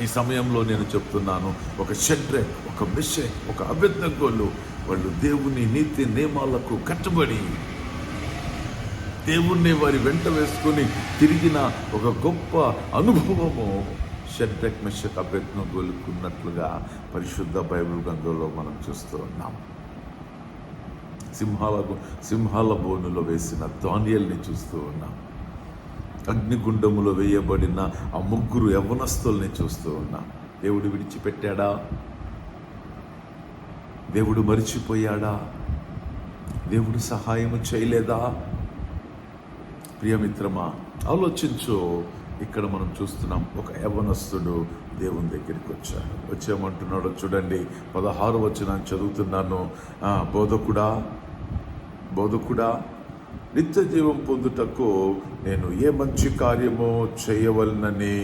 ఈ సమయంలో నేను చెప్తున్నాను, ఒక షడ్రెక్, ఒక మెషక్, ఒక అబేద్నెగోలు వాళ్ళు దేవుని నీతి నియమాలకు కట్టుబడి దేవుణ్ణి వారి వెంట వేసుకొని తిరిగిన ఒక గొప్ప అనుభవము షడ్రెక్, మెషక్, అబేద్నెగోలకు ఉన్నట్లుగా పరిశుద్ధ బైబిల్ గ్రంథంలో మనం చూస్తూ ఉన్నాం. సింహాల బోనులో వేసిన దానియేలుని చూస్తూ ఉన్నాం. అగ్నిగుండములో వేయబడిన ఆ 3 యవ్వనస్తుల్ని చూస్తూ ఉన్నాం. దేవుడు విడిచిపెట్టాడా? దేవుడు మరిచిపోయాడా? దేవుడు సహాయము చేయలేదా? ప్రియమిత్రమా, ఆలోచించు. ఇక్కడ మనం చూస్తున్నాం, ఒక యవ్వనస్తుడు దేవుని దగ్గరికి వచ్చాడు. వచ్చేమంటున్నాడో చూడండి. 16వ వచనం చదువుతున్నాను. బోధకుడా, నిత్య జీవం పొందుటకు నేను ఏ మంచి కార్యము చేయవలనని